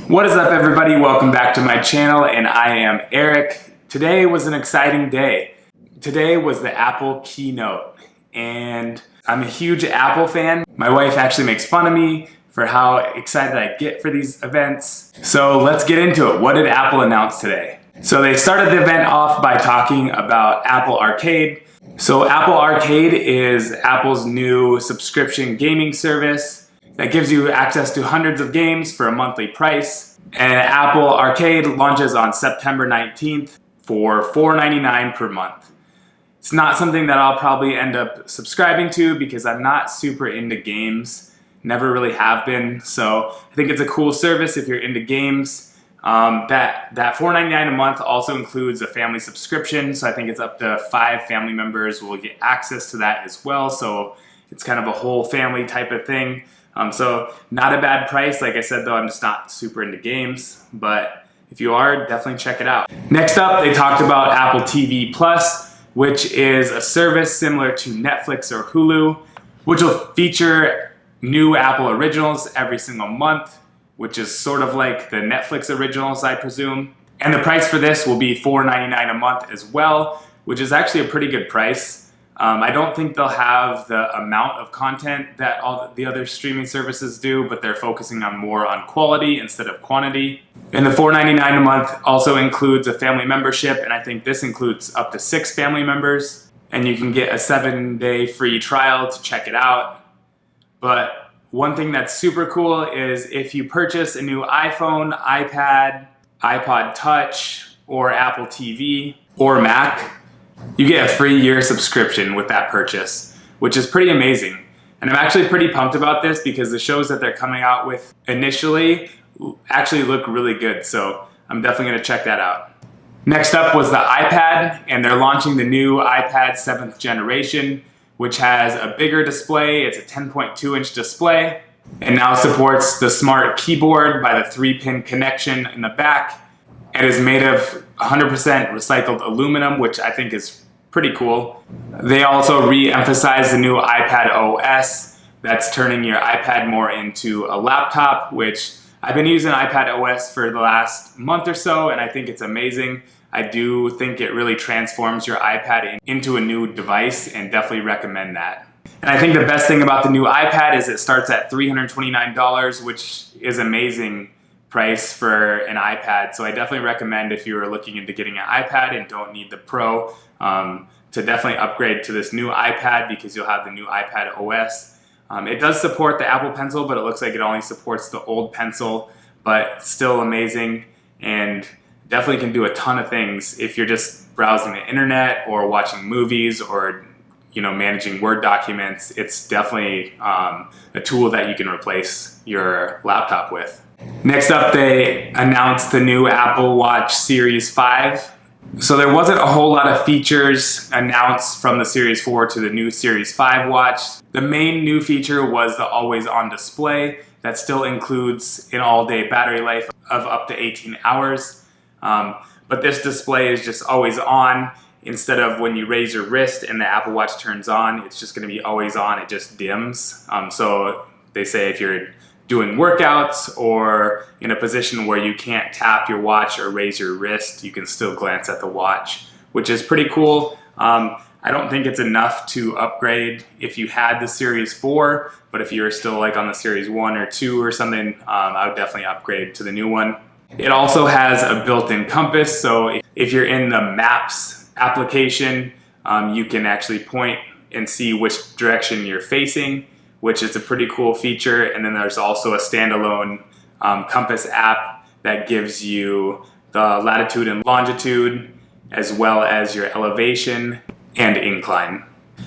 What is up, everybody? Welcome back to my channel, and I am Eric. Today was an exciting day. Today was the Apple Keynote, and I'm a huge Apple fan. My wife actually makes fun of me for how excited I get for these events. So let's get into it. What did Apple announce today? So they started the event off by talking about Apple Arcade. So Apple Arcade is Apple's new subscription gaming service that gives you access to hundreds of games for a monthly price. And Apple Arcade launches on September 19th for $4.99 per month. It's not something that I'll probably end up subscribing to because I'm not super into games, never really have been. So I think it's a cool service if you're into games. That $4.99 a month also includes a family subscription, so I think it's up to 5 family members will get access to that as well. So it's kind of a whole family type of thing. So not a bad price. Like I said, though, I'm just not super into games, but if you are, definitely check it out. Next up, they talked about Apple TV Plus, which is a service similar to Netflix or Hulu, which will feature new Apple originals every single month, which is sort of like the Netflix originals, I presume. And the price for this will be $4.99 a month as well, which is actually a pretty good price. I don't think they'll have the amount of content that all the other streaming services do, but they're focusing more on quality instead of quantity. And the $4.99 a month also includes a family membership, and I think this includes up to 6 family members. And you can get a 7-day free trial to check it out. But one thing that's super cool is if you purchase a new iPhone, iPad, iPod Touch, or Apple TV, or Mac, you get a free year subscription with that purchase, which is pretty amazing. And I'm actually pretty pumped about this because the shows that they're coming out with initially actually look really good. So I'm definitely going to check that out. Next up was the iPad, and they're launching the new iPad 7th generation, which has a bigger display. It's a 10.2-inch display, and now supports the smart keyboard by the 3-pin connection in the back. It is made of 100% recycled aluminum, which I think is pretty cool. They also re-emphasize the new iPad OS that's turning your iPad more into a laptop, which I've been using iPad OS for the last month or so, and I think it's amazing. I do think it really transforms your iPad into a new device, and definitely recommend that. And I think the best thing about the new iPad is it starts at $329, which is amazing price for an iPad. So I definitely recommend, if you are looking into getting an iPad and don't need the Pro, to definitely upgrade to this new iPad because you'll have the new iPad OS. It does support the Apple Pencil, but it looks like it only supports the old Pencil, but still amazing, and definitely can do a ton of things if you're just browsing the internet or watching movies or managing Word documents. It's definitely a tool that you can replace your laptop with. Next up, they announced the new Apple Watch Series 5. So there wasn't a whole lot of features announced from the Series 4 to the new Series 5 watch. The main new feature was the always-on display that still includes an all-day battery life of up to 18 hours. But this display is just always on. Instead of when you raise your wrist and the Apple Watch turns on, it's just going to be always on. It just dims. So they say if you're doing workouts or in a position where you can't tap your watch or raise your wrist, you can still glance at the watch, which is pretty cool. I don't think it's enough to upgrade if you had the Series 4, but if you're still like on the Series 1 or 2 or something, I would definitely upgrade to the new one. It also has a built-in compass, so if you're in the Maps application, you can actually point and see which direction you're facing, which is a pretty cool feature. And then there's also a standalone compass app that gives you the latitude and longitude, as well as your elevation and incline.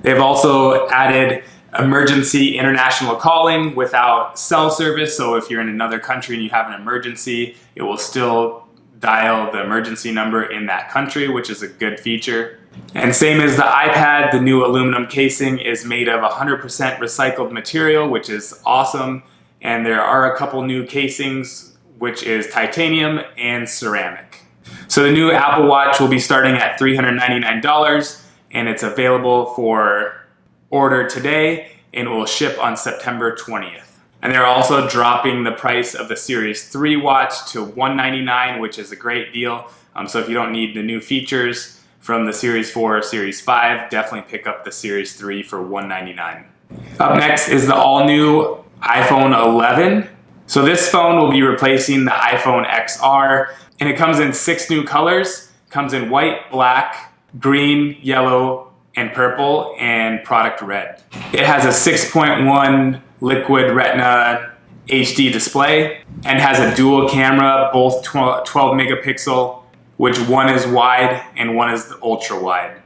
They've also added emergency international calling without cell service. So if you're in another country and you have an emergency, it will still dial the emergency number in that country, which is a good feature. And same as the iPad, the new aluminum casing is made of 100% recycled material, which is awesome. And there are a couple new casings, which is titanium and ceramic. So the new Apple Watch will be starting at $399, and it's available for order today, and it will ship on September 20th. And they're also dropping the price of the Series 3 watch to $199, which is a great deal. So if you don't need the new features from the Series 4 or Series 5, definitely pick up the Series 3 for $199. Up next is the all-new iPhone 11. So this phone will be replacing the iPhone XR, and it comes in 6 new colors. It comes in white, black, green, yellow, and purple, and product red. It has a 6.1 liquid retina HD display and has a dual camera, both 12 megapixel, which one is wide and one is ultra wide.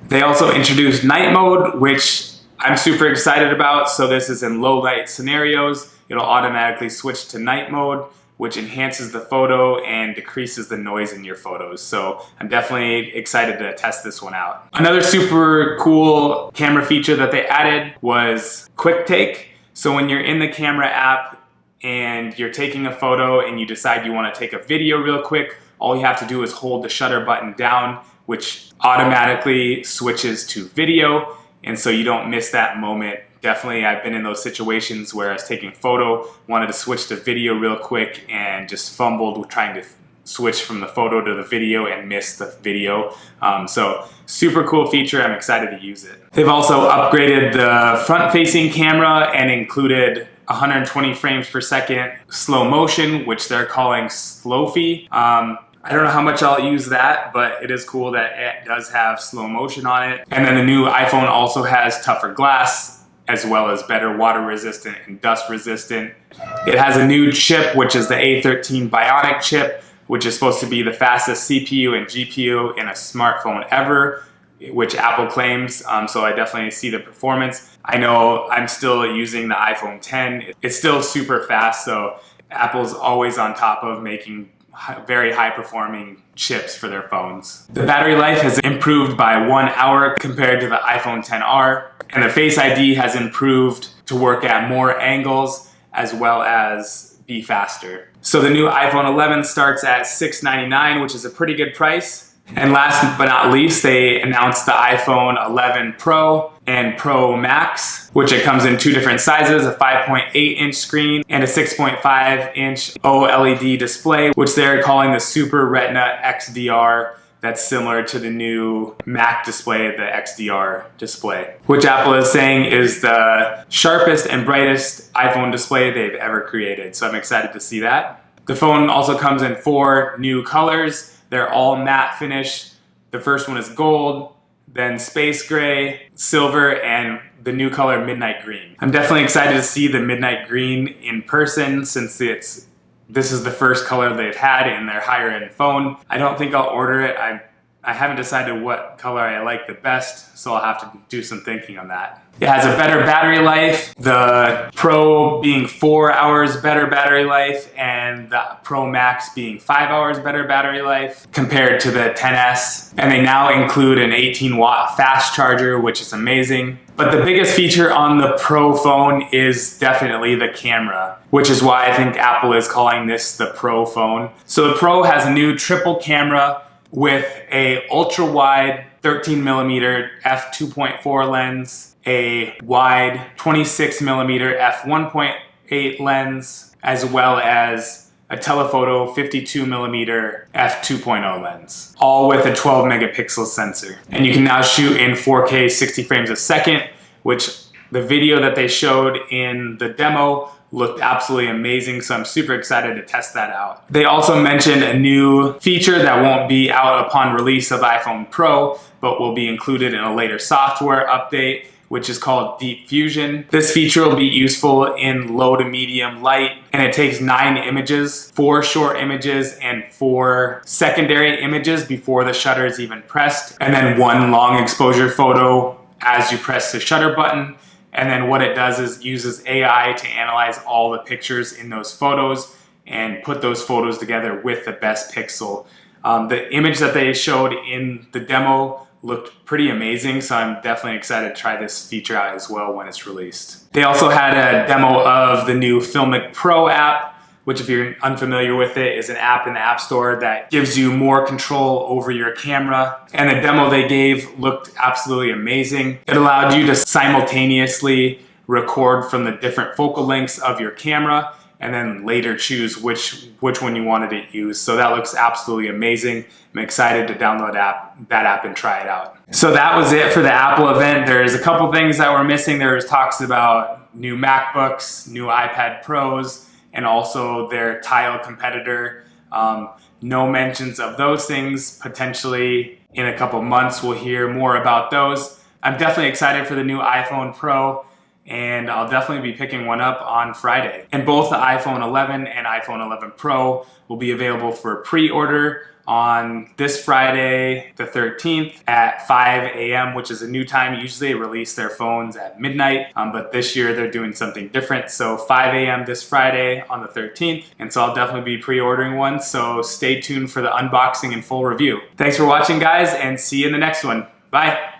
They also introduced night mode, which I'm super excited about. So this is in low light scenarios. It'll automatically switch to night mode, which enhances the photo and decreases the noise in your photos. So I'm definitely excited to test this one out. Another super cool camera feature that they added was quick take. So when you're in the camera app and you're taking a photo and you decide you want to take a video real quick, all you have to do is hold the shutter button down, which automatically switches to video. And so you don't miss that moment. Definitely, I've been in those situations where I was taking a photo, wanted to switch to video real quick, and just fumbled with trying to switch from the photo to the video and missed the video. So super cool feature. I'm excited to use it. They've also upgraded the front-facing camera and included 120 frames per second slow motion, which they're calling Slowfie. I don't know how much I'll use that, but it is cool that it does have slow motion on it. And then the new iPhone also has tougher glass, as well as better water resistant and dust resistant. It has a new chip, which is the A13 Bionic chip, which is supposed to be the fastest CPU and GPU in a smartphone ever, which Apple claims. So I definitely see the performance. I know I'm still using the iPhone 10. It's still super fast, so Apple's always on top of making very high performing chips for their phones. The battery life has improved by 1 hour compared to the iPhone XR, and the Face ID has improved to work at more angles as well as be faster. So the new iPhone 11 starts at $699, which is a pretty good price. And last but not least, they announced the iPhone 11 Pro and Pro Max, which it comes in 2 different sizes, a 5.8-inch screen and a 6.5-inch OLED display, which they're calling the Super Retina XDR. That's similar to the new Mac display, the XDR display, which Apple is saying is the sharpest and brightest iPhone display they've ever created. So I'm excited to see that. The phone also comes in 4 new colors. They're all matte finish. The first one is gold, then space gray, silver, and the new color midnight green. I'm definitely excited to see the midnight green in person, since this is the first color they've had in their higher end phone. I don't think I'll order it. I haven't decided what color I like the best, so I'll have to do some thinking on that. It has a better battery life, the Pro being 4 hours better battery life, and the Pro Max being 5 hours better battery life compared to the XS. And they now include an 18-watt fast charger, which is amazing. But the biggest feature on the Pro phone is definitely the camera, which is why I think Apple is calling this the Pro phone. So the Pro has a new triple camera with a ultra wide 13mm f2.4 lens, a wide 26mm f1.8 lens, as well as a telephoto 52mm f2.0 lens, all with a 12 megapixel sensor. And you can now shoot in 4K 60 frames a second, which the video that they showed in the demo looked absolutely amazing, so I'm super excited to test that out. They also mentioned a new feature that won't be out upon release of iPhone Pro, but will be included in a later software update, which is called Deep Fusion. This feature will be useful in low to medium light, and it takes 9 images, 4 short images and 4 secondary images before the shutter is even pressed, and then 1 long exposure photo as you press the shutter button. And then what it does is uses AI to analyze all the pictures in those photos and put those photos together with the best pixel. The image that they showed in the demo looked pretty amazing, so I'm definitely excited to try this feature out as well when it's released. They also had a demo of the new Filmic Pro app, which, if you're unfamiliar with it, is an app in the App Store that gives you more control over your camera. And the demo they gave looked absolutely amazing. It allowed you to simultaneously record from the different focal lengths of your camera, and then later choose which one you wanted to use. So that looks absolutely amazing. I'm excited to download that app and try it out. So that was it for the Apple event. There's a couple things that were missing. There was talks about new MacBooks, new iPad Pros, and also their Tile competitor. No mentions of those things. Potentially in a couple months we'll hear more about those. I'm definitely excited for the new iPhone Pro, and I'll definitely be picking one up on Friday. And both the iPhone 11 and iPhone 11 Pro will be available for pre-order on this Friday, the 13th at 5 a.m., which is a new time. Usually they release their phones at midnight, but this year they're doing something different. So 5 a.m. this Friday on the 13th. And so I'll definitely be pre-ordering one. So stay tuned for the unboxing and full review. Thanks for watching, guys, and see you in the next one. Bye.